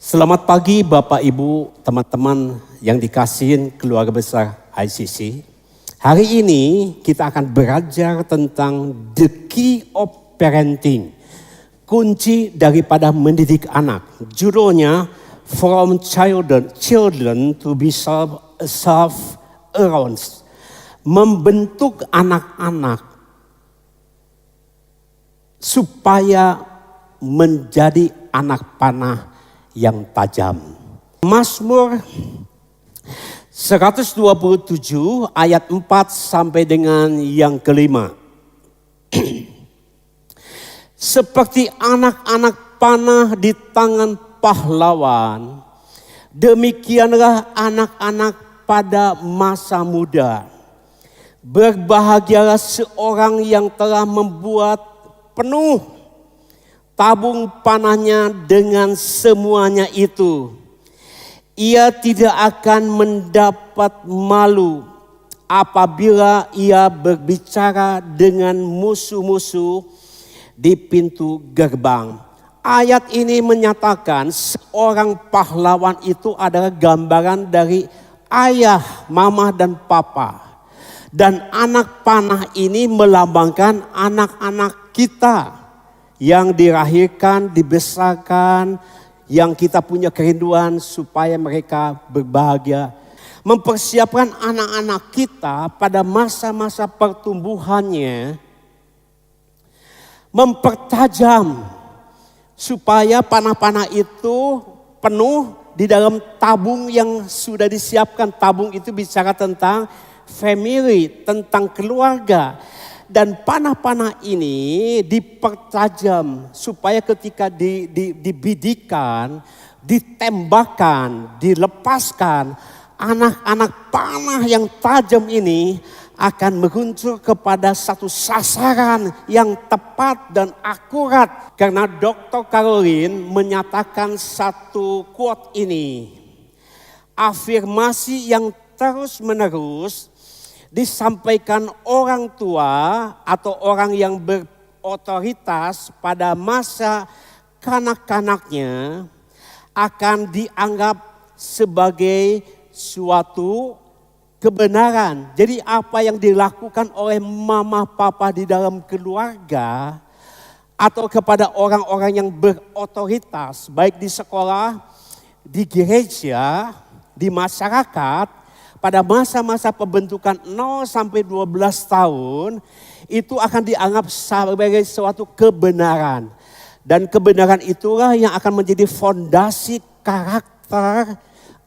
Selamat pagi Bapak Ibu, teman-teman yang dikasihin keluarga besar ICC. Hari ini kita akan belajar tentang the key of parenting. Kunci daripada mendidik anak. Judulnya From Children to be Served Around. Membentuk anak-anak supaya menjadi anak panah yang tajam. Mazmur 127 ayat 4 sampai dengan yang kelima. Seperti anak-anak panah di tangan pahlawan, demikianlah anak-anak pada masa muda. Berbahagialah seorang yang telah membuat penuh tabung panahnya dengan semuanya itu. Ia tidak akan mendapat malu apabila ia berbicara dengan musuh-musuh di pintu gerbang. Ayat ini menyatakan seorang pahlawan itu adalah gambaran dari ayah, mama, dan papa. Dan anak panah ini melambangkan anak-anak kita yang dilahirkan, dibesarkan, yang kita punya kerinduan supaya mereka berbahagia. Mempersiapkan anak-anak kita pada masa-masa pertumbuhannya, mempertajam supaya panah-panah itu penuh di dalam tabung yang sudah disiapkan. Tabung itu bicara tentang family, tentang keluarga. Dan panah-panah ini dipertajam supaya ketika dibidikan, ditembakkan, dilepaskan, anak-anak panah yang tajam ini akan meluncur kepada satu sasaran yang tepat dan akurat. Karena Dr. Caroline menyatakan satu quote ini, afirmasi yang terus-menerus disampaikan orang tua atau orang yang berotoritas pada masa kanak-kanaknya akan dianggap sebagai suatu kebenaran. Jadi apa yang dilakukan oleh mama papa di dalam keluarga atau kepada orang-orang yang berotoritas, baik di sekolah, di gereja, di masyarakat, pada masa-masa pembentukan 0 sampai 12 tahun itu akan dianggap sebagai suatu kebenaran. Dan kebenaran itulah yang akan menjadi fondasi karakter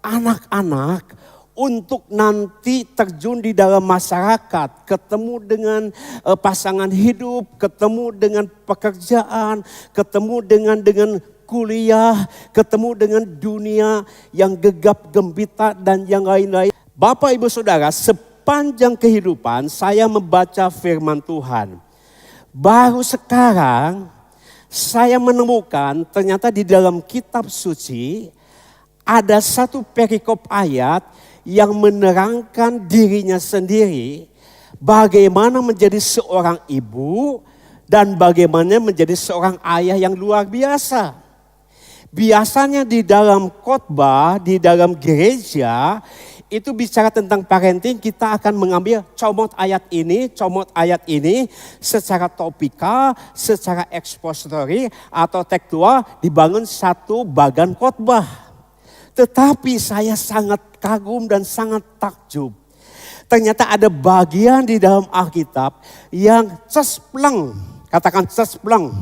anak-anak untuk nanti terjun di dalam masyarakat, ketemu dengan pasangan hidup, ketemu dengan pekerjaan, ketemu dengan kuliah, ketemu dengan dunia yang gegap gempita dan yang lain-lain. Bapak Ibu Saudara, sepanjang kehidupan saya membaca firman Tuhan. Baru sekarang saya menemukan ternyata di dalam kitab suci ada satu perikop ayat yang menerangkan dirinya sendiri. Bagaimana menjadi seorang ibu dan bagaimana menjadi seorang ayah yang luar biasa. Biasanya di dalam khotbah, di dalam gereja, itu bicara tentang parenting, kita akan mengambil comot ayat ini secara topikal, secara expository atau tekstual dibangun satu bagan khotbah. Tetapi saya sangat kagum dan sangat takjub. Ternyata ada bagian di dalam Alkitab yang cespleng, katakan cespleng,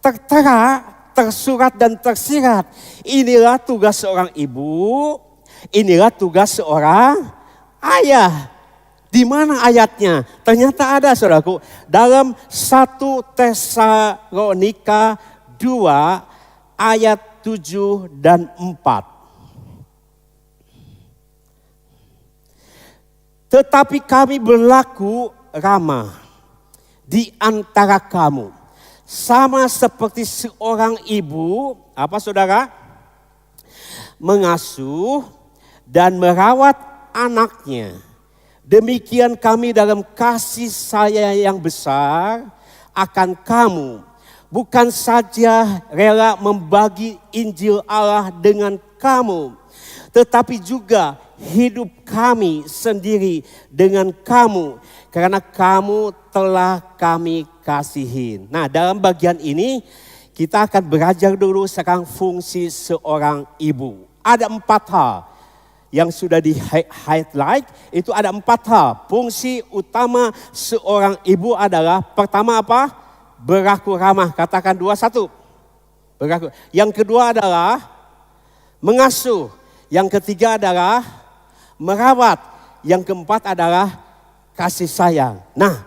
tertera, tersurat dan tersirat. Inilah tugas seorang ibu. Inilah tugas seorang ayah. Di mana ayatnya? Ternyata ada, saudaraku, dalam 1 Tesalonika 2 ayat 7 dan 4. Tetapi kami berlaku ramah di antara kamu, sama seperti seorang ibu, apa saudara? Mengasuh dan merawat anaknya. Demikian kami dalam kasih sayang yang besar akan kamu. bukan saja rela membagi Injil Allah dengan kamu, tetapi juga hidup kami sendiri dengan kamu, karena kamu telah kami kasihin. Nah, dalam bagian ini kita akan belajar dulu sekarang fungsi seorang ibu. Ada 4 hal yang sudah di highlight, itu ada 4 hal. Fungsi utama seorang ibu adalah pertama apa? Berlaku ramah. Katakan 2, 1. Berlaku. Yang kedua adalah mengasuh. Yang ketiga adalah merawat. Yang keempat adalah kasih sayang. Nah,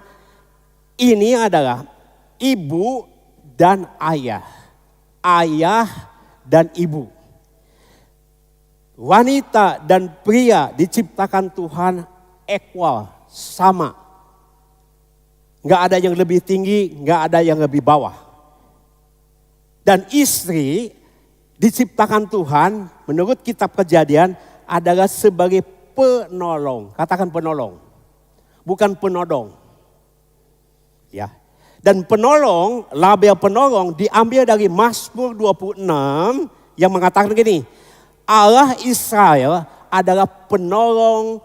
ini adalah ibu dan ayah. Ayah dan ibu. Wanita dan pria diciptakan Tuhan equal, sama. Enggak ada yang lebih tinggi, enggak ada yang lebih bawah. Dan istri diciptakan Tuhan menurut kitab Kejadian adalah sebagai penolong. Katakan penolong. Bukan penodong. Ya. Dan penolong, label penolong diambil dari Mazmur 26 yang mengatakan gini, Allah Israel adalah penolong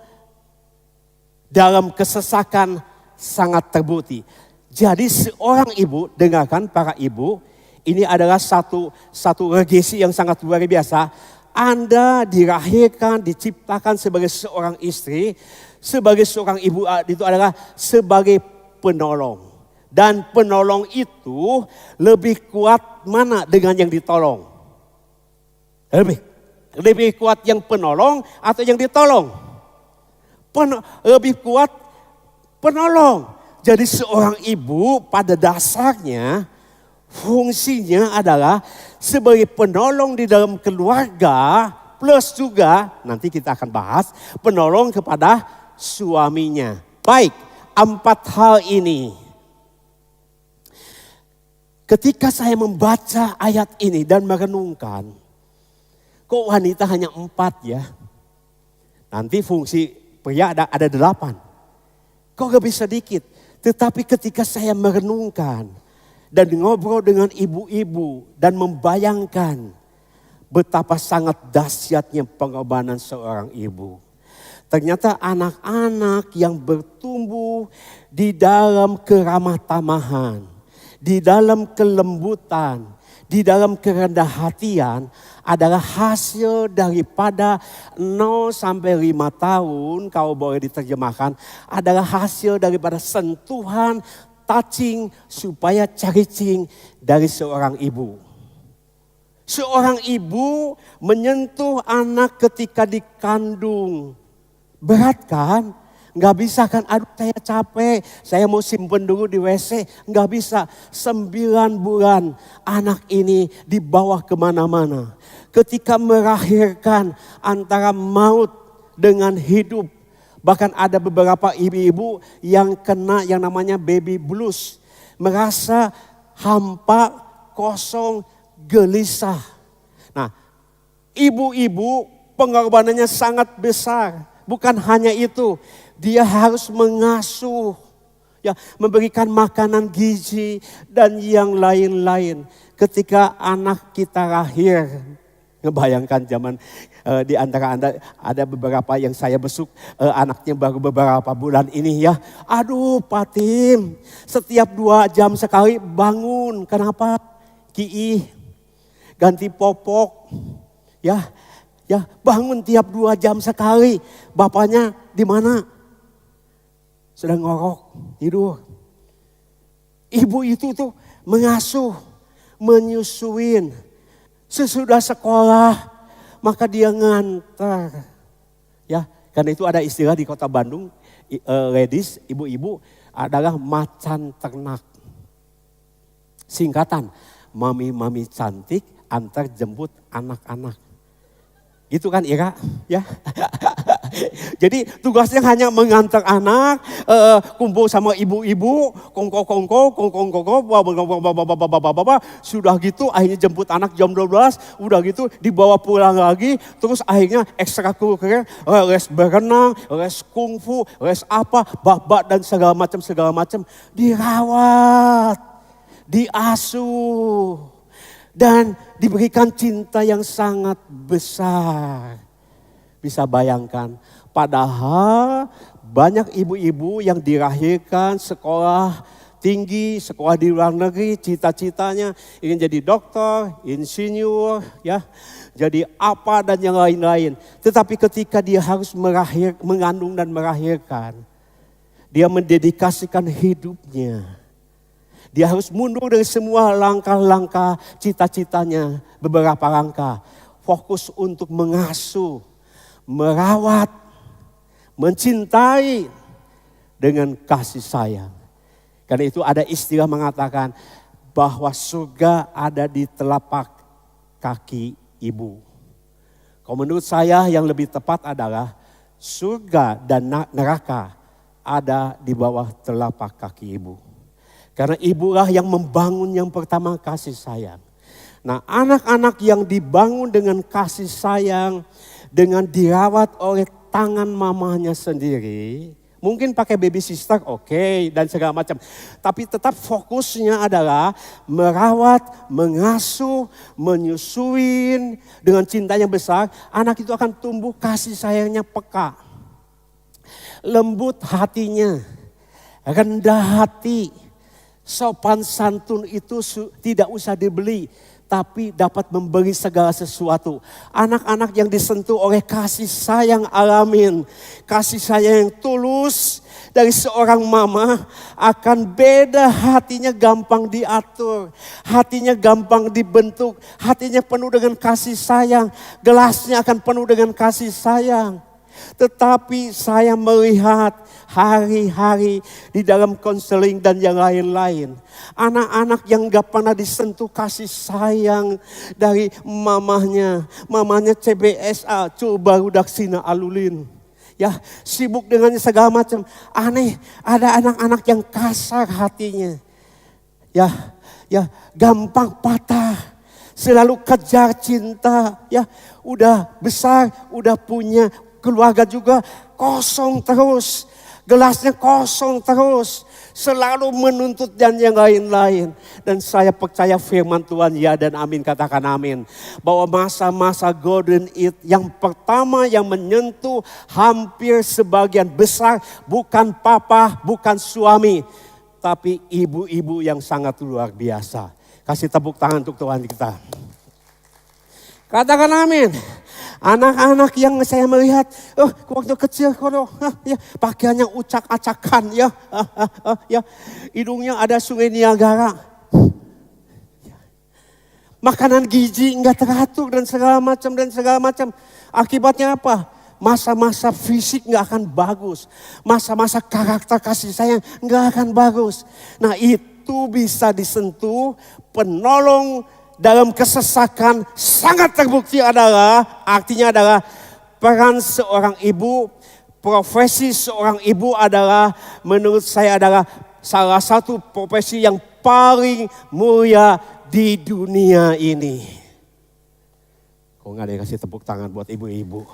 dalam kesesakan sangat terbukti. Jadi seorang ibu, dengarkan para ibu, ini adalah satu legasi yang sangat luar biasa. Anda dilahirkan, diciptakan sebagai seorang istri, sebagai seorang ibu itu adalah sebagai penolong. Dan penolong itu lebih kuat mana dengan yang ditolong? Lebih kuat yang penolong atau yang ditolong? Lebih kuat penolong. Jadi seorang ibu pada dasarnya fungsinya adalah sebagai penolong di dalam keluarga, plus juga nanti kita akan bahas penolong kepada suaminya. Baik, 4 hal ini. Ketika saya membaca ayat ini dan merenungkan, kok wanita hanya 4 ya? Nanti fungsi pria ada 8. Kok lebih sedikit? Tetapi ketika saya merenungkan dan ngobrol dengan ibu-ibu dan membayangkan betapa sangat dahsyatnya pengorbanan seorang ibu. Ternyata anak-anak yang bertumbuh di dalam keramah tamahan, di dalam kelembutan, di dalam kerendah hatian adalah hasil daripada 0 sampai 5 tahun, kalau boleh diterjemahkan, adalah hasil daripada sentuhan, touching, supaya caricing dari seorang ibu. Seorang ibu menyentuh anak ketika dikandung. Berat kan? Nggak bisa kan, aduh saya capek, saya mau simpen dulu di WC. Nggak bisa, 9 bulan anak ini dibawa kemana-mana. Ketika melahirkan antara maut dengan hidup. Bahkan ada beberapa ibu-ibu yang kena yang namanya baby blues. Merasa hampa, kosong, gelisah. Nah, ibu-ibu pengorbanannya sangat besar. Bukan hanya itu, dia harus mengasuh, ya, memberikan makanan gizi dan yang lain-lain. Ketika anak kita lahir, ngebayangkan zaman di antara Anda ada beberapa yang saya besuk, anaknya baru beberapa bulan ini ya. Aduh Pak Tim, setiap 2 jam sekali bangun. Kenapa? Kiih, ganti popok, ya. Ya, bangun tiap 2 jam sekali. Bapaknya di mana? Sedang ngorok, tidur. Ibu itu tuh mengasuh, menyusuin. Sesudah sekolah, maka dia ngantar. Ya, karena itu ada istilah di Kota Bandung, ladies, ibu-ibu adalah macan ternak. Singkatan, mami-mami cantik antar jemput anak-anak. Gitu kan Ira, ya. Jadi tugasnya hanya mengantar anak, kumpul sama ibu-ibu, kongko, sudah gitu akhirnya jemput anak jam 12, udah gitu dibawa pulang lagi, terus akhirnya ekstrakurikuler, les berenang, les kungfu, les apa, bak-bak dan segala macam dirawat. diasuh, dan diberikan cinta yang sangat besar. Bisa bayangkan, padahal banyak ibu-ibu yang dilahirkan sekolah tinggi, sekolah di luar negeri, cita-citanya ingin jadi dokter, insinyur, ya, jadi apa dan yang lain-lain. Tetapi ketika dia harus mengandung dan melahirkan, dia mendedikasikan hidupnya. Dia harus mundur dari semua langkah-langkah cita-citanya, beberapa langkah. Fokus untuk mengasuh, merawat, mencintai dengan kasih sayang. Karena itu ada istilah mengatakan bahwa surga ada di telapak kaki ibu. Kalau menurut saya yang lebih tepat adalah surga dan neraka ada di bawah telapak kaki ibu. Karena ibulah yang membangun yang pertama kasih sayang. Nah, anak-anak yang dibangun dengan kasih sayang, dengan dirawat oleh tangan mamanya sendiri, mungkin pakai baby sister oke, dan segala macam. Tapi tetap fokusnya adalah merawat, mengasuh, menyusuin dengan cintanya besar. Anak itu akan tumbuh kasih sayangnya peka. Lembut hatinya, rendah hati, sopan santun itu tidak usah dibeli, tapi dapat memberi segala sesuatu. Anak-anak yang disentuh oleh kasih sayang alamin, kasih sayang yang tulus dari seorang mama, akan beda hatinya, gampang diatur, hatinya gampang dibentuk, hatinya penuh dengan kasih sayang, gelasnya akan penuh dengan kasih sayang. Tetapi saya melihat hari-hari di dalam konseling dan yang lain-lain, anak-anak yang gak pernah disentuh kasih sayang dari mamanya. Mamanya CBSA, coba budak sina alulin. Ya, sibuk dengan segala macam. Aneh, ada anak-anak yang kasar hatinya. Ya, gampang patah. Selalu kejar cinta. Ya, udah besar, udah punya keluarga juga, kosong terus. Gelasnya kosong terus. Selalu menuntut dan yang lain-lain. Dan saya percaya firman Tuhan, ya dan amin, katakan amin. Bahwa masa-masa golden age yang pertama yang menyentuh hampir sebagian besar bukan papa, bukan suami. Tapi ibu-ibu yang sangat luar biasa. Kasih tepuk tangan untuk Tuhan kita. Katakan amin. Anak-anak yang saya melihat, waktu kecil ya, pakaiannya ucak-acakan ya, hidungnya ada sungai Niagara, makanan gizi nggak teratur dan segala macam. Akibatnya apa? Masa-masa fisik nggak akan bagus, masa-masa karakter kasih sayang nggak akan bagus. Nah itu bisa disentuh penolong dalam kesesakan sangat terbukti artinya adalah peran seorang ibu, profesi seorang ibu adalah menurut saya adalah salah satu profesi yang paling mulia di dunia ini. Kok nggak ada yang kasih tepuk tangan buat ibu-ibu?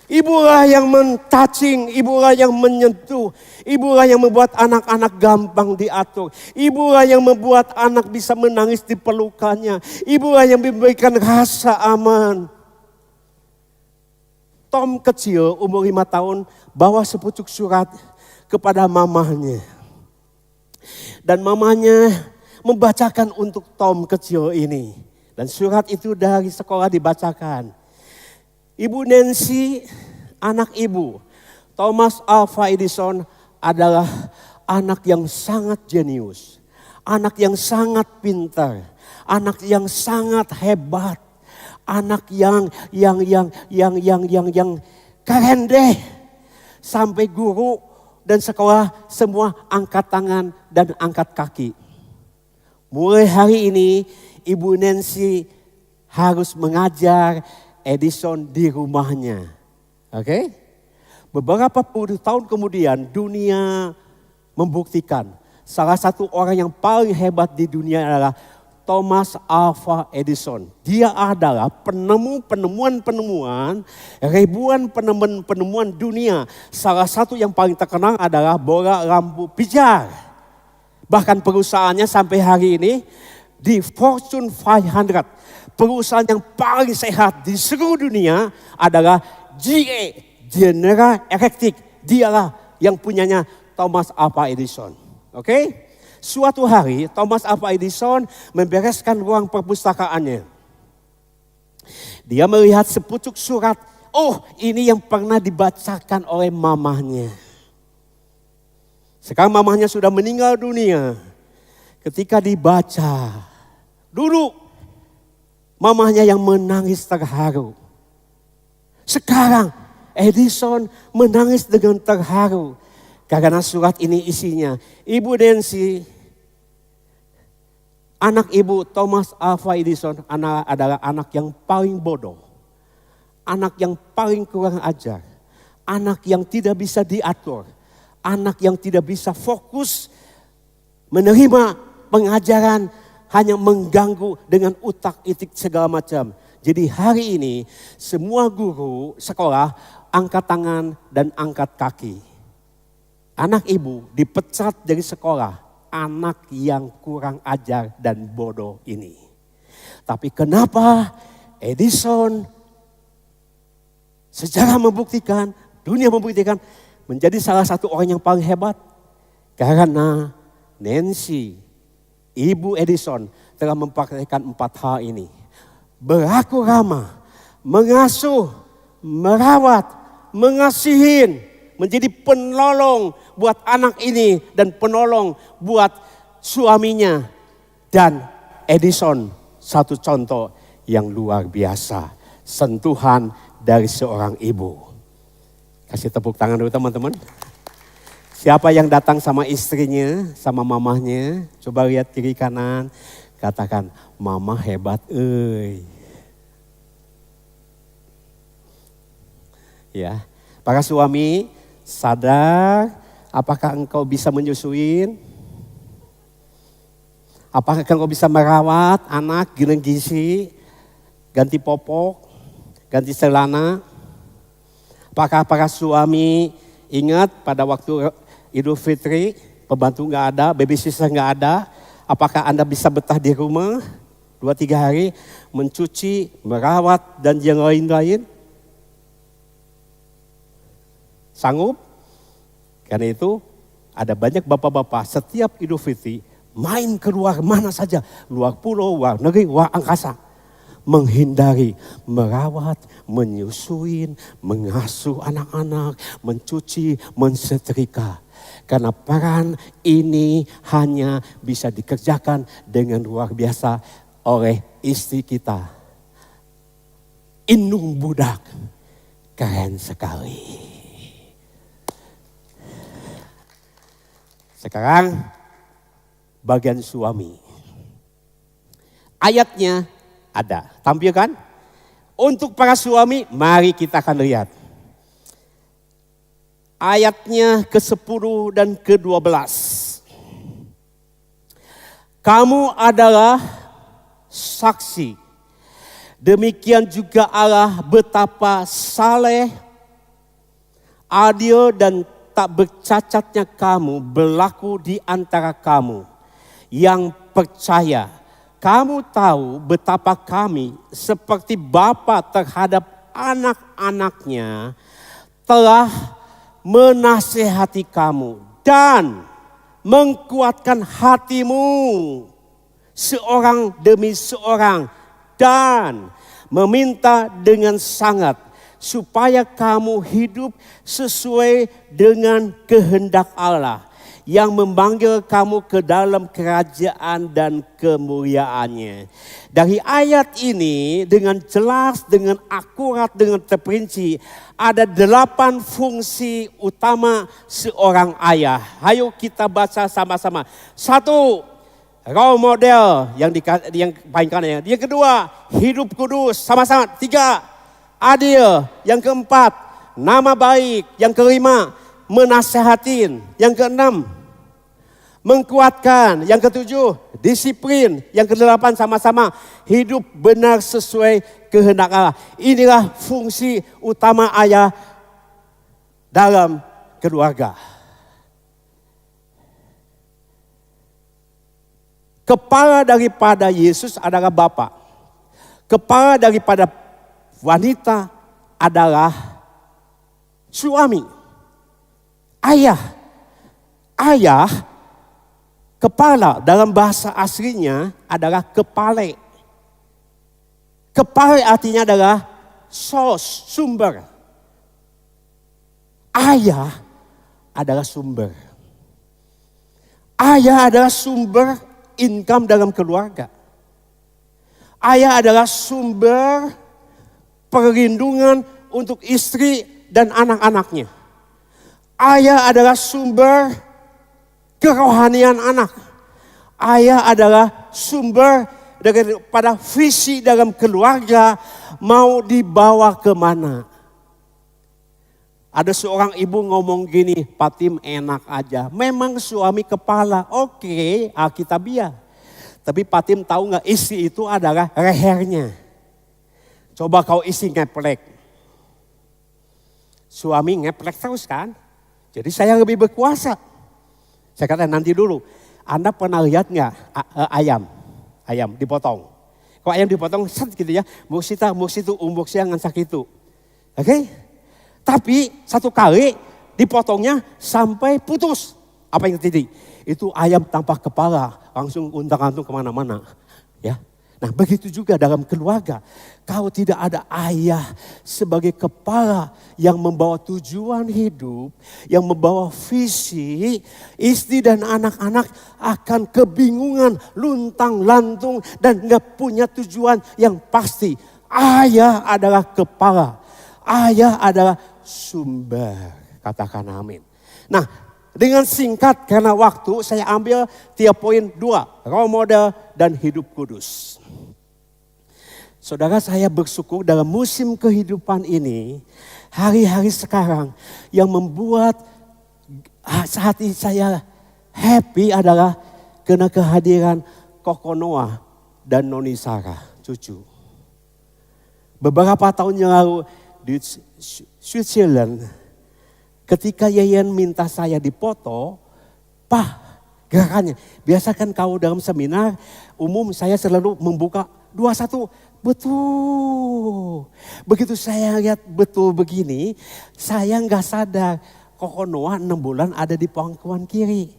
Ibulah yang men-touching, ibulah yang menyentuh, ibulah yang membuat anak-anak gampang diatur, ibulah yang membuat anak bisa menangis di pelukannya, ibulah yang memberikan rasa aman. Tom kecil umur 5 tahun bawa sepucuk surat kepada mamanya. Dan mamanya membacakan untuk Tom kecil ini. Dan surat itu dari sekolah dibacakan. Ibu Nancy, anak ibu, Thomas Alva Edison adalah anak yang sangat jenius, anak yang sangat pintar, anak yang sangat hebat, anak yang keren deh. Sampai guru dan sekolah semua angkat tangan dan angkat kaki. Mulai hari ini Ibu Nancy harus mengajar Edison di rumahnya. Oke? Beberapa puluh tahun kemudian dunia membuktikan salah satu orang yang paling hebat di dunia adalah Thomas Alva Edison. Dia adalah penemuan-penemuan, ribuan penemuan dunia. Salah satu yang paling terkenal adalah bola lampu pijar. Bahkan perusahaannya sampai hari ini di Fortune 500, perusahaan yang paling sehat di seluruh dunia adalah GE, General Electric. Dialah yang punyanya Thomas Alva Edison. Oke? Suatu hari Thomas Alva Edison membereskan ruang perpustakaannya. Dia melihat sepucuk surat. Oh, ini yang pernah dibacakan oleh mamahnya. Sekarang mamahnya sudah meninggal dunia. Ketika dibaca, dulu mamahnya yang menangis terharu. Sekarang Edison menangis dengan terharu. Karena surat ini isinya, Ibu Nancy, anak ibu Thomas Alva Edison adalah anak yang paling bodoh. Anak yang paling kurang ajar. Anak yang tidak bisa diatur. Anak yang tidak bisa fokus menerima pengajaran, hanya mengganggu dengan utak-itik segala macam. Jadi hari ini semua guru sekolah angkat tangan dan angkat kaki. Anak ibu dipecat dari sekolah, anak yang kurang ajar dan bodoh ini. Tapi kenapa Edison sejarah membuktikan, dunia membuktikan, menjadi salah satu orang yang paling hebat? Karena Nancy, ibu Edison, telah mempraktikkan 4 hal ini. Berlaku ramah, mengasuh, merawat, mengasihin, menjadi penolong buat anak ini dan penolong buat suaminya. Dan Edison satu contoh yang luar biasa. Sentuhan dari seorang ibu. Kasih tepuk tangan dulu teman-teman. Siapa yang datang sama istrinya, sama mamahnya, coba lihat kiri kanan. Katakan, mama hebat Ya, para suami sadar apakah engkau bisa menyusuin? Apakah engkau bisa merawat anak, giling gizi, ganti popok, ganti celana? Apakah para suami ingat pada waktu Idul Fitri, pembantu nggak ada, babysitter nggak ada? Apakah Anda bisa betah di rumah 2-3 hari mencuci, merawat dan yang lain-lain? Sanggup? Karena itu ada banyak bapak-bapak setiap Idul Fitri main keluar mana saja, luar pulau, luar negeri, luar angkasa. Menghindari, merawat, menyusuin, mengasuh anak-anak, mencuci, mensetrika. Karena peran ini hanya bisa dikerjakan dengan luar biasa oleh istri kita. Indung budak, keren sekali. Sekarang bagian suami. Ayatnya ada, tampilkan. Untuk para suami, mari kita akan lihat. Ayatnya ke-10 dan ke-12. Kamu adalah saksi. Demikian juga Allah betapa saleh, adil dan tak bercacatnya kamu berlaku di antara kamu yang percaya. Kamu tahu betapa kami seperti bapa terhadap anak-anaknya telah menasihati kamu dan mengkuatkan hatimu seorang demi seorang dan meminta dengan sangat supaya kamu hidup sesuai dengan kehendak Allah yang memanggil kamu ke dalam kerajaan dan kemuliaannya. Dari ayat ini dengan jelas, dengan akurat, dengan terperinci ada 8 fungsi utama seorang ayah. Ayo kita baca sama-sama. 1, role model yang paling kanan. Yang kedua, hidup kudus sama-sama. 3, adil. Yang keempat, nama baik. Yang kelima, menasehatin. Yang keenam, mengkuatkan. Yang ketujuh, disiplin. Yang kedelapan sama-sama hidup benar sesuai kehendak Allah. Inilah fungsi utama ayah dalam keluarga. Kepala daripada Yesus adalah Bapa. Kepala daripada wanita adalah suami. Ayah. Ayah, kepala dalam bahasa aslinya adalah kepale. Kepale artinya adalah source, sumber. Ayah adalah sumber. Ayah adalah sumber income dalam keluarga. Ayah adalah sumber perlindungan untuk istri dan anak-anaknya. Ayah adalah sumber kerohanian anak. Ayah adalah sumber daripada visi dalam keluarga mau dibawa kemana. Ada seorang ibu ngomong gini, Pak Tim enak aja. Memang suami kepala, oke, Alkitabiah. Tapi Pak Tim tahu nggak istri itu adalah lehernya. Coba kau isi ngeplek. Suami ngeplek terus kan. Jadi saya lebih berkuasa. Saya kata nanti dulu, Anda pernah lihat nggak ayam dipotong. Kalau ayam dipotong set gitu ya, muksitu umbuk siang ngansak itu. Oke? Tapi satu kali dipotongnya sampai putus. Apa yang terjadi? Itu ayam tanpa kepala, langsung untang-antung kemana-mana. Ya. Nah begitu juga dalam keluarga. Kalau tidak ada ayah sebagai kepala yang membawa tujuan hidup, yang membawa visi, istri dan anak-anak akan kebingungan, luntang lantung dan gak punya tujuan yang pasti. Ayah adalah kepala, ayah adalah sumber, katakan amin. Nah, dengan singkat karena waktu saya ambil 3 poin 2, role model dan hidup kudus. Saudara, saya bersyukur dalam musim kehidupan ini, hari-hari sekarang yang membuat hati saya happy adalah karena kehadiran Koko Noah dan Noni Sarah, cucu. Beberapa tahun yang lalu di Switzerland, ketika Yayan minta saya dipoto, Pak, gerakannya. Biasakan kau dalam seminar umum saya selalu membuka 21, betul. Begitu saya lihat betul begini, saya nggak sadar Koko Noah 6 bulan ada di pangkuan kiri.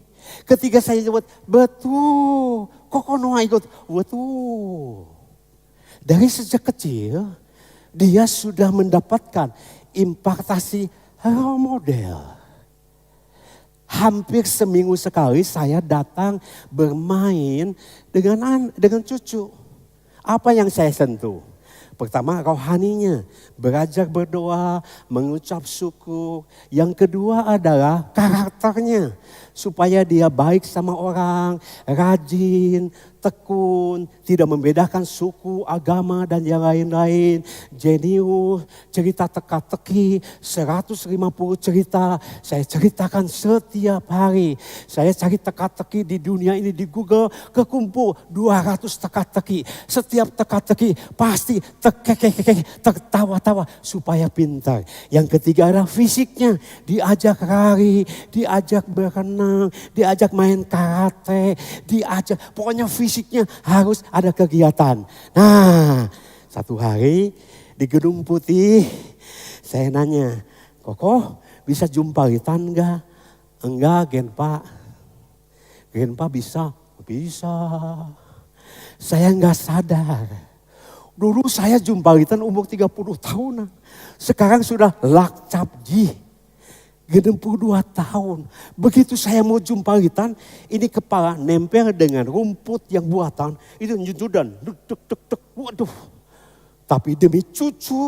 Ketika saya sebut, betul, Koko Noah ikut, betul. Dari sejak kecil, dia sudah mendapatkan impartasi role model. Hampir seminggu sekali saya datang bermain dengan cucu. Apa yang saya sentuh? Pertama rohaninya, belajar berdoa, mengucap syukur. Yang kedua adalah karakternya. Supaya dia baik sama orang, rajin, tekun, tidak membedakan suku, agama dan yang lain-lain. Jenius, cerita teka-teki, 150 cerita saya ceritakan setiap hari. Saya cari teka-teki di dunia ini di Google, kekumpul 200 teka-teki. Setiap teka-teki pasti tertawa-tawa supaya pintar. Yang ketiga adalah fisiknya, diajak lari, diajak berenang, diajak main karate, pokoknya fisiknya harus ada kegiatan. Nah, satu hari di Gedung Putih saya nanya, Koko bisa jumpalitan enggak? Enggak, Genpa. Genpa bisa? Bisa. Saya enggak sadar. Dulu saya jumpalitan umur 30 tahunan. Sekarang sudah lakcapji. 62 tahun. Begitu saya mau jumpalitan, ini kepala nempel dengan rumput yang buatan. Itu nyujudan, duk. Waduh. Tapi demi cucu,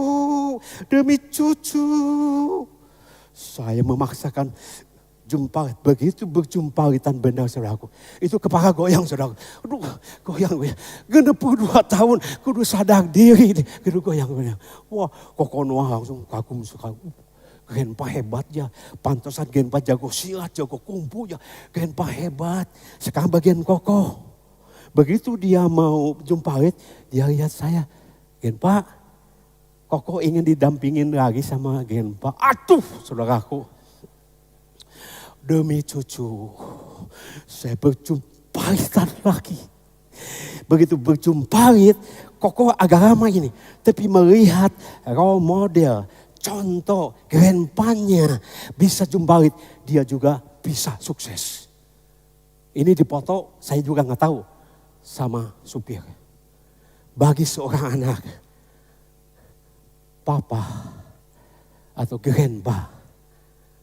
saya memaksakan jumpalit. Begitu berjumpalitan benar saudaraku. Itu kepala goyang saudaraku. Aduh, goyang. 62 tahun, kudu sadar diri. Kudu goyang. Wah, Koko Noah langsung kagum sekali. Genpa hebat ya, pantasan Genpa jago silat, jago kungfu ya, Genpa hebat. Sekarang bagian Koko. Begitu dia mau jumpait, dia lihat saya. Genpa, Koko ingin didampingin lagi sama Genpa. Aduh, saudaraku. Demi cucu, saya berjumpaitan lagi. Begitu berjumpalit, kokoh agak ramai ini. Tapi melihat role model, contoh, grandpa-nya bisa jumpalit, dia juga bisa sukses. Ini dipoto, saya juga nggak tahu sama supir. Bagi seorang anak, papa atau grandpa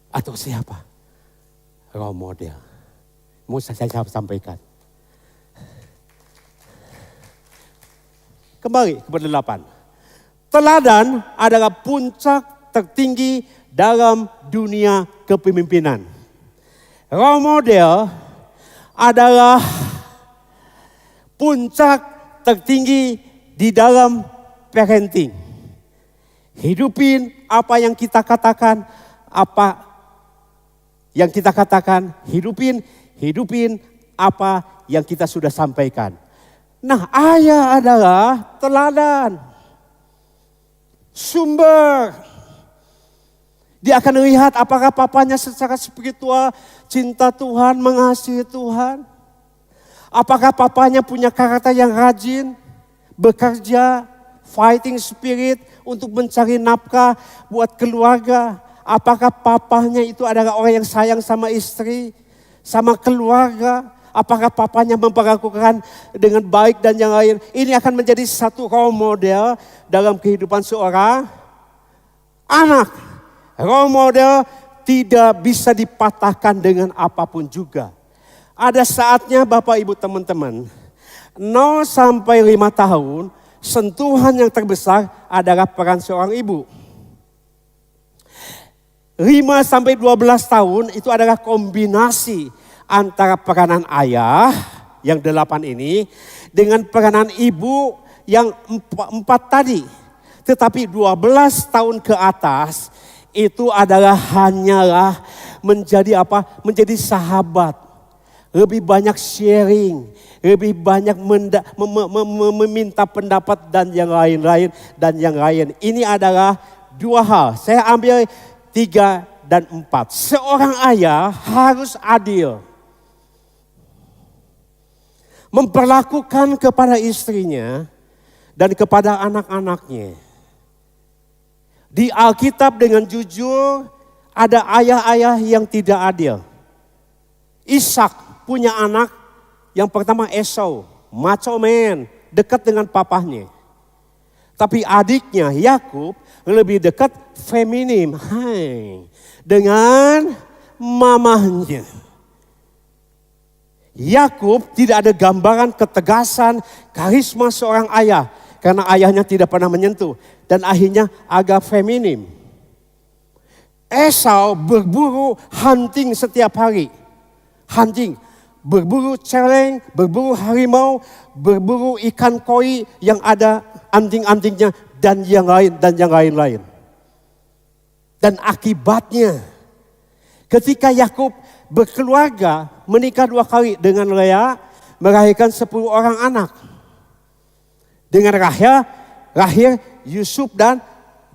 atau siapa role model. Mau saya sampaikan. Kembali kepada 8. Teladan adalah puncak tertinggi dalam dunia kepemimpinan. Role model adalah puncak tertinggi di dalam parenting. Hidupin apa yang kita katakan, hidupin apa yang kita sudah sampaikan. Nah, ayah adalah teladan, sumber. Dia akan lihat apakah papanya secara spiritual cinta Tuhan, mengasihi Tuhan. Apakah papanya punya karakter yang rajin, bekerja, fighting spirit untuk mencari nafkah buat keluarga. Apakah papanya itu adalah orang yang sayang sama istri, sama keluarga. Apakah papanya memperlakukan dengan baik dan yang lain. Ini akan menjadi satu role model dalam kehidupan seorang anak. Role model tidak bisa dipatahkan dengan apapun juga. Ada saatnya Bapak Ibu teman-teman, 0 sampai 5 tahun, sentuhan yang terbesar adalah peran seorang ibu. 5 sampai 12 tahun itu adalah kombinasi antara peranan ayah yang 8 ini dengan peranan ibu yang 4 tadi. Tetapi 12 tahun ke atas itu adalah hanyalah menjadi apa? Menjadi sahabat. Lebih banyak sharing, lebih banyak meminta pendapat dan yang lain. Ini adalah 2 hal. Saya ambil 3 dan 4. Seorang ayah harus adil. Memperlakukan kepada istrinya dan kepada anak-anaknya. Di Alkitab dengan jujur ada ayah-ayah yang tidak adil. Ishak punya anak yang pertama Esau, macho man, dekat dengan papahnya. Tapi adiknya Yakub lebih dekat feminim, dengan mamahnya. Yakub tidak ada gambaran ketegasan, karisma seorang ayah. Karena ayahnya tidak pernah menyentuh. Dan akhirnya agak feminim. Esau berburu hunting setiap hari. Hunting. Berburu celeng, berburu harimau, berburu ikan koi yang ada anting-antingnya. Dan yang lain. Dan akibatnya ketika Yakub berkeluarga, menikah 2 kali dengan Lea, melahirkan 10 orang anak. Dengan Rahel, lahir Yusuf dan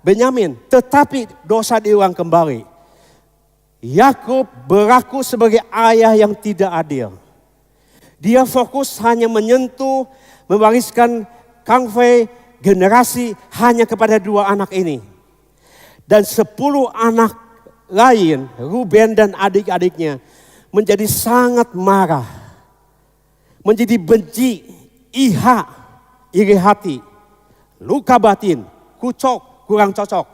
Benyamin. Tetapi dosa diulang kembali. Yakub berlaku sebagai ayah yang tidak adil. Dia fokus hanya menyentuh, mewariskan kangfei generasi hanya kepada 2 anak ini. Dan 10 anak lain, Ruben dan adik-adiknya, menjadi sangat marah. Menjadi benci, iri hati, luka batin, kucok, kurang cocok.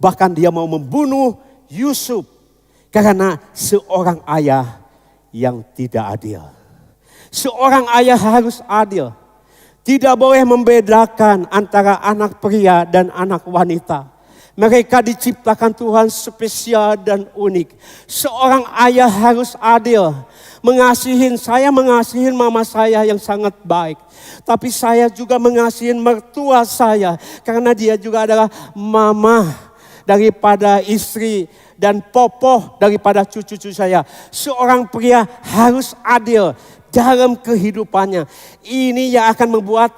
Bahkan dia mau membunuh Yusuf karena seorang ayah yang tidak adil. Seorang ayah harus adil. Tidak boleh membedakan antara anak pria dan anak wanita. Mereka diciptakan Tuhan spesial dan unik. Seorang ayah harus adil. Saya mengasihi mama saya yang sangat baik. Tapi saya juga mengasihi mertua saya. Karena dia juga adalah mama daripada istri dan popoh daripada cucu-cucu saya. Seorang pria harus adil dalam kehidupannya. Ini yang akan membuat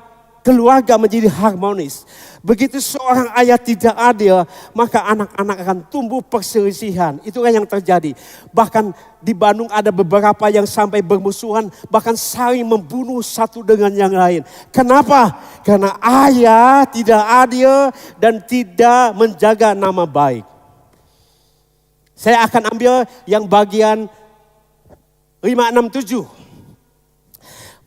keluarga menjadi harmonis. Begitu seorang ayah tidak adil, maka anak-anak akan tumbuh perselisihan. Itulah yang terjadi. Bahkan di Bandung ada beberapa yang sampai bermusuhan, bahkan saling membunuh satu dengan yang lain. Kenapa? Karena ayah tidak adil dan tidak menjaga nama baik. Saya akan ambil yang bagian 5, 6, 7.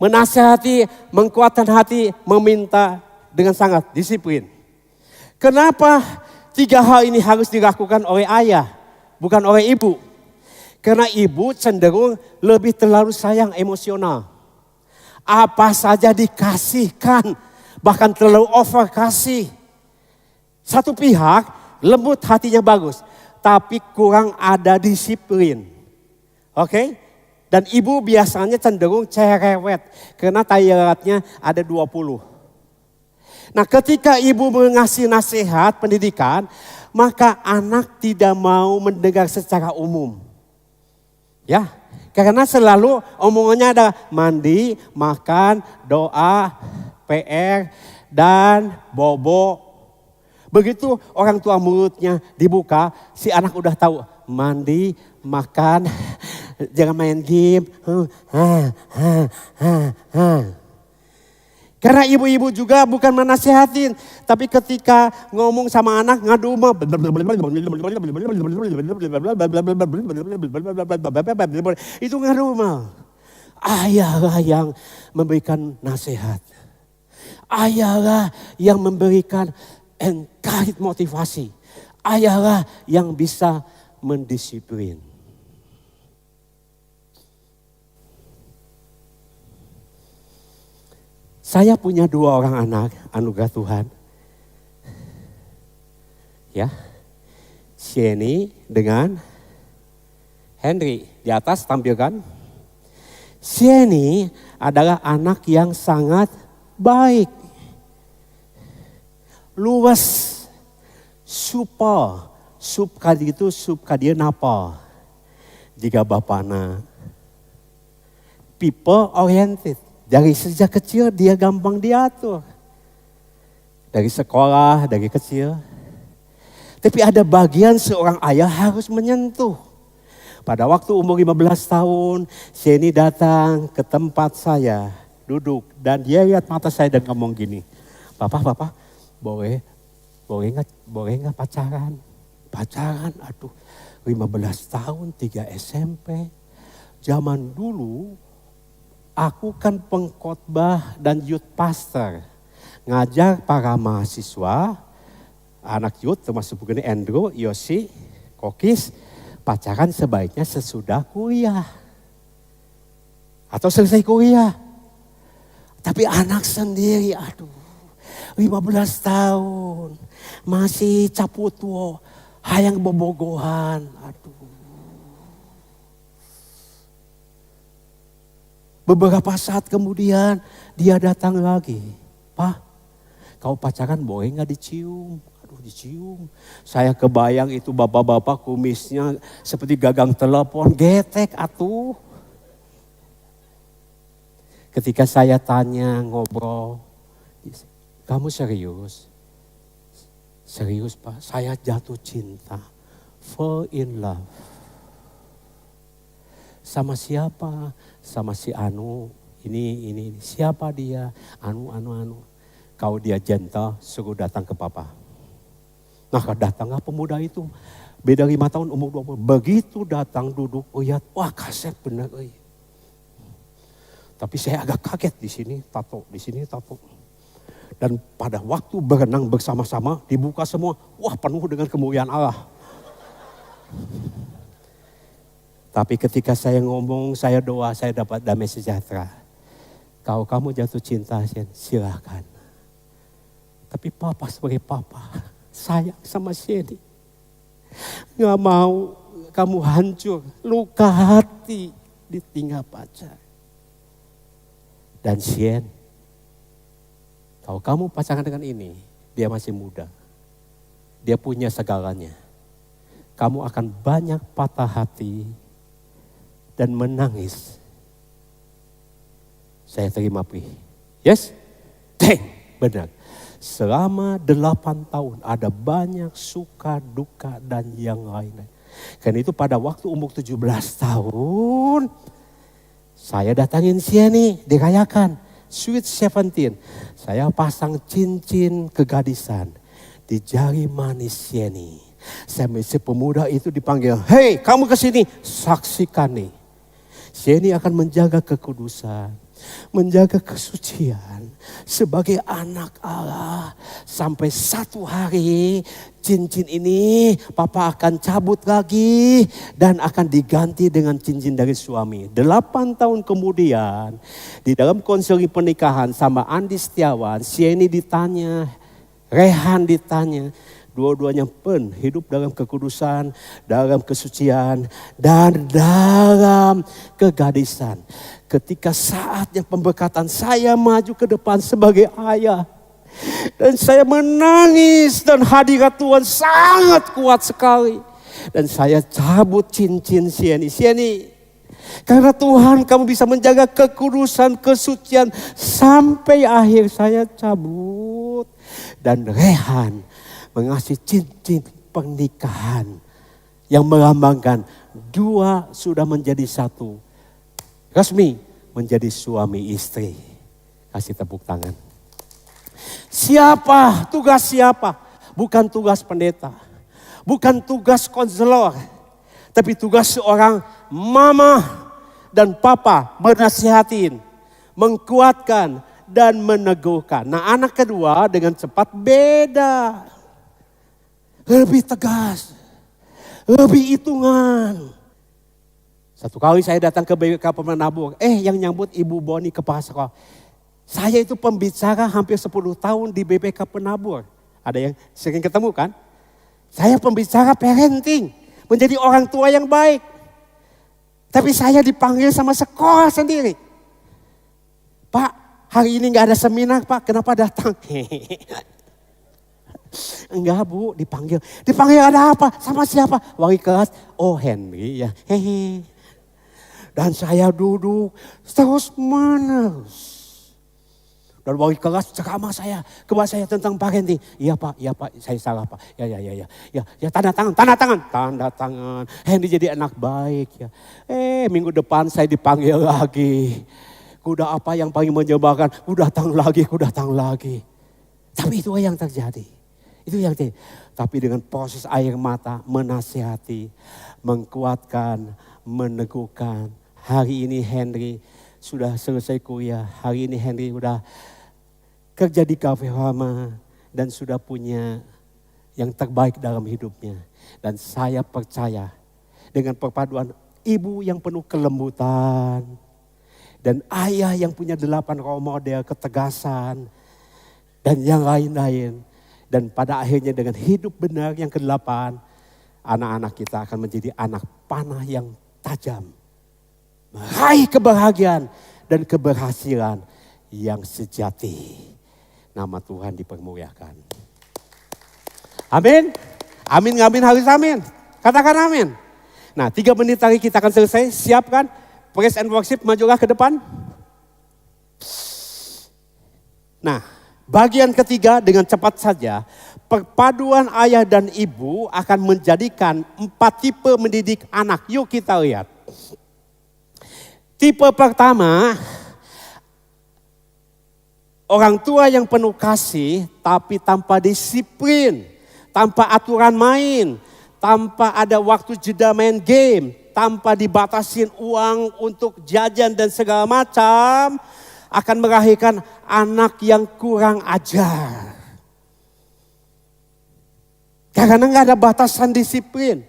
Menasihati, menguatkan hati, meminta dengan sangat disiplin. Kenapa 3 hal ini harus dilakukan oleh ayah, bukan oleh ibu? Karena ibu cenderung lebih terlalu sayang emosional. Apa saja dikasihkan, bahkan terlalu over kasih. Satu pihak lembut hatinya bagus, tapi kurang ada disiplin. Oke? Dan ibu biasanya cenderung cerewet karena toiletnya ada 20. Nah, ketika ibu mengasih nasihat pendidikan, maka anak tidak mau mendengar secara umum. Ya, karena selalu omongannya ada mandi, makan, doa, PR, dan bobo. Begitu orang tua mulutnya dibuka, si anak udah tahu mandi, makan, jangan main game. Karena ibu-ibu juga bukan menasihatin, tapi ketika ngomong sama anak ngadu mah itu ngadu mah. Ayahlah yang memberikan nasihat. Ayahlah yang memberikan encourage motivasi. Ayahlah yang bisa mendisiplin. Saya punya 2 orang anak, anugerah Tuhan. Ya, Sheni dengan Henry. Di atas tampilkan. Sheni adalah anak yang sangat baik. Luas, super, sup kali itu sup kadia napa. Jika bapakna people oriented. Dari sejak kecil dia gampang diatur. Dari sekolah, dari kecil. Tapi ada bagian seorang ayah harus menyentuh. Pada waktu umur 15 tahun, Sheni datang ke tempat saya, duduk. Dan dia lihat mata saya dan ngomong gini, Papa, boleh nggak pacaran? Pacaran, aduh 15 tahun, 3 SMP. Zaman dulu, aku kan pengkhotbah dan youth pastor. Ngajar para mahasiswa, anak youth termasuk begini Andrew, Yosi, Kokis, pacaran sebaiknya sesudah kuliah. Atau selesai kuliah. Tapi anak sendiri, aduh 15 tahun, masih caputwo, hayang bobogohan, aduh. Beberapa saat kemudian dia datang lagi. Pak, kau pacaran boleh gak dicium? Aduh dicium. Saya kebayang itu bapak-bapak kumisnya seperti gagang telepon, getek atuh. Ketika saya tanya, ngobrol, kamu serius? Serius Pak, saya jatuh cinta, fall in love. Sama siapa? Sama si Anu, ini. Siapa dia? Anu. Kalau dia gentle, suruh datang ke papa. Nah datanglah pemuda itu. Beda 5 tahun, umur 20. Begitu datang duduk, lihat, wah kaset benar. Tapi saya agak kaget di sini tato. Dan pada waktu berenang bersama-sama, dibuka semua, wah penuh dengan kemuliaan Allah. Tapi ketika saya ngomong, saya doa, saya dapat damai sejahtera. Kalau kamu jatuh cinta, silakan. Tapi papa sebagai papa, sayang sama Sheni. Gak mau kamu hancur, luka hati, ditinggal pacar. Dan Sheni, kalau kamu pacaran dengan ini, dia masih muda. Dia punya segalanya. Kamu akan banyak patah hati dan menangis. Saya terima pi. Yes? Deng. benar. Selama 8 tahun ada banyak suka, duka dan yang lain-lain. Karena itu pada waktu umur 17 tahun, saya datangin Sieni, dirayakan. Sweet 17. Saya pasang cincin kegadisan di jari manis Sieni. Si pemuda itu dipanggil, "Hei, kamu ke sini, saksikan nih. Sieni akan menjaga kekudusan, menjaga kesucian sebagai anak Allah. Sampai satu hari cincin ini papa akan cabut lagi dan akan diganti dengan cincin dari suami." 8 tahun kemudian di dalam konseli pernikahan sama Andi Setiawan, Sieni ditanya, Rehan ditanya. Dua-duanya pun hidup dalam kekudusan, dalam kesucian, dan dalam kegadisan. Ketika saatnya pemberkatan, saya maju ke depan sebagai ayah. Dan saya menangis dan hadirat Tuhan sangat kuat sekali. Dan saya cabut cincin Sieni. Sieni, karena Tuhan kamu bisa menjaga kekudusan, kesucian sampai akhir, saya cabut. Dan Rehan mengasih cincin pernikahan yang melambangkan dua sudah menjadi satu. Resmi menjadi suami istri. Kasih tepuk tangan. Siapa? Tugas siapa? Bukan tugas pendeta. Bukan tugas konselor. Tapi tugas seorang mama dan papa menasihatin, menguatkan dan meneguhkan. Nah, anak kedua dengan cepat beda. Lebih tegas, lebih hitungan. Satu kali saya datang ke BPK Penabur, yang nyambut Ibu Boni kepala sekolah. Saya itu pembicara hampir 10 tahun di BPK Penabur. Ada yang sering ketemu kan? Saya pembicara parenting, menjadi orang tua yang baik. Tapi saya dipanggil sama sekolah sendiri. Pak, hari ini gak ada seminar Pak, kenapa datang? Enggak Bu, dipanggil. Dipanggil ada apa? Sama siapa? Wali kelas. Oh Henry ya. Hehe. Dan saya duduk terus menerus. Dan wali kelas ceramah saya. Kepada saya tentang parenting. Iya Pak, saya salah Pak. Ya tanda tangan. Henry jadi anak baik ya. Minggu depan saya dipanggil lagi. Kuda apa yang paling menyebalkan? Ku datang lagi. Tapi itu yang terjadi. Tapi dengan proses air mata, menasihati, menguatkan, meneguhkan. Hari ini Henry sudah selesai kuliah. Hari ini Henry sudah kerja di Cafe Rama dan sudah punya yang terbaik dalam hidupnya. Dan saya percaya dengan perpaduan ibu yang penuh kelembutan dan ayah yang punya 8 role model, ketegasan dan yang lain-lain. Dan pada akhirnya dengan hidup benar yang ke-8, anak-anak kita akan menjadi anak panah yang tajam. Meraih kebahagiaan dan keberhasilan yang sejati. Nama Tuhan dipermuliakan. Amin. Amin, harus amin. Katakan amin. Nah 3 menit lagi kita akan selesai. Siapkan praise and worship, majulah ke depan. Nah. Bagian ketiga dengan cepat saja, perpaduan ayah dan ibu akan menjadikan 4 tipe mendidik anak. Yuk kita lihat. Tipe pertama, orang tua yang penuh kasih tapi tanpa disiplin, tanpa aturan main, tanpa ada waktu jeda main game, tanpa dibatasin uang untuk jajan dan segala macam, akan melahirkan anak yang kurang ajar. Karena gak ada batasan disiplin.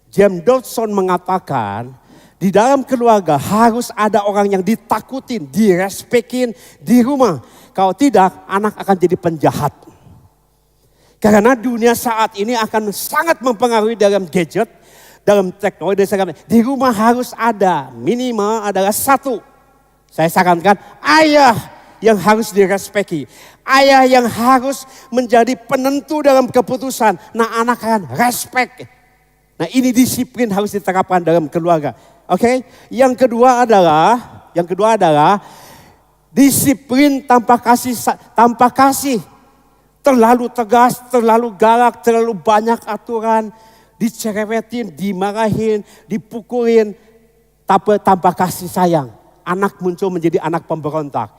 James Dodson mengatakan, di dalam keluarga harus ada orang yang ditakutin, direspekin di rumah. Kalau tidak, anak akan jadi penjahat. Karena dunia saat ini akan sangat mempengaruhi dalam gadget, dalam teknologi. Di rumah harus ada, minimal adalah 1. Saya sarankan ayah yang harus direspeki. Ayah yang harus menjadi penentu dalam keputusan. Nah anak akan respect. Nah ini disiplin harus diterapkan dalam keluarga. Oke? Yang kedua adalah Disiplin tanpa kasih. Terlalu tegas, terlalu galak, terlalu banyak aturan. Dicerewetin, dimarahin, dipukulin. Tapi tanpa kasih sayang. Anak muncul menjadi anak pemberontak.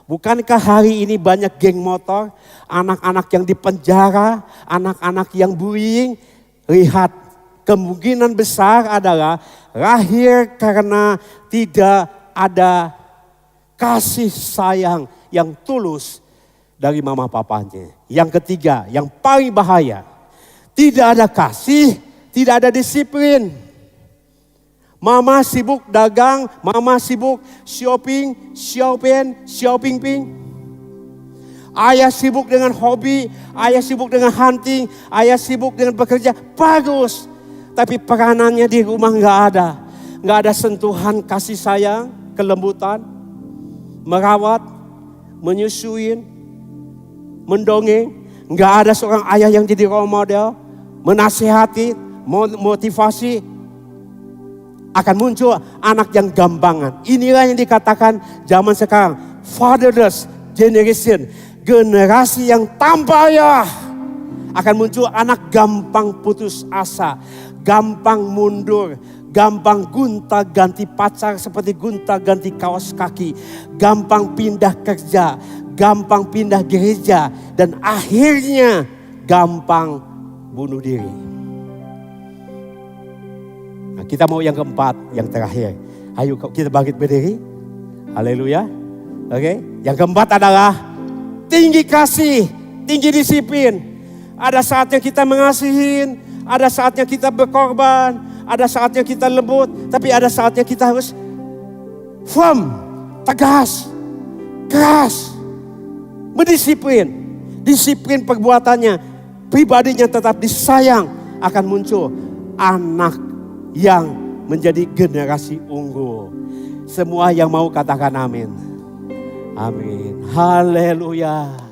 Bukankah hari ini banyak geng motor, anak-anak yang dipenjara, anak-anak yang bullying? Lihat, kemungkinan besar adalah lahir karena tidak ada kasih sayang yang tulus dari mama papanya. Yang ketiga, yang paling bahaya, tidak ada kasih, tidak ada disiplin. Mama sibuk dagang, mama sibuk shopping, shopping. Ayah sibuk dengan hobi, ayah sibuk dengan hunting, ayah sibuk dengan bekerja. Bagus, tapi peranannya di rumah nggak ada. Nggak ada sentuhan kasih sayang, kelembutan, merawat, menyusuin, mendongeng. Nggak ada seorang ayah yang jadi role model, menasihati, motivasi. Akan muncul anak yang gampangan. Inilah yang dikatakan zaman sekarang, fatherless generation, generasi yang tanpa ayah. Akan muncul anak gampang putus asa, gampang mundur, gampang gonta-ganti pacar seperti gonta-ganti kaos kaki, gampang pindah kerja, gampang pindah gereja, dan akhirnya gampang bunuh diri. Nah, kita mau yang keempat, yang terakhir. Ayo kita bangkit berdiri. Haleluya. Oke. Yang keempat adalah tinggi kasih, tinggi disiplin. Ada saatnya kita mengasihin, ada saatnya kita berkorban, ada saatnya kita lembut, tapi ada saatnya kita harus firm, tegas, keras, berdisiplin. Disiplin perbuatannya, pribadinya tetap disayang, akan muncul anak yang menjadi generasi unggul. Semua yang mau katakan amin. Amin. Haleluya.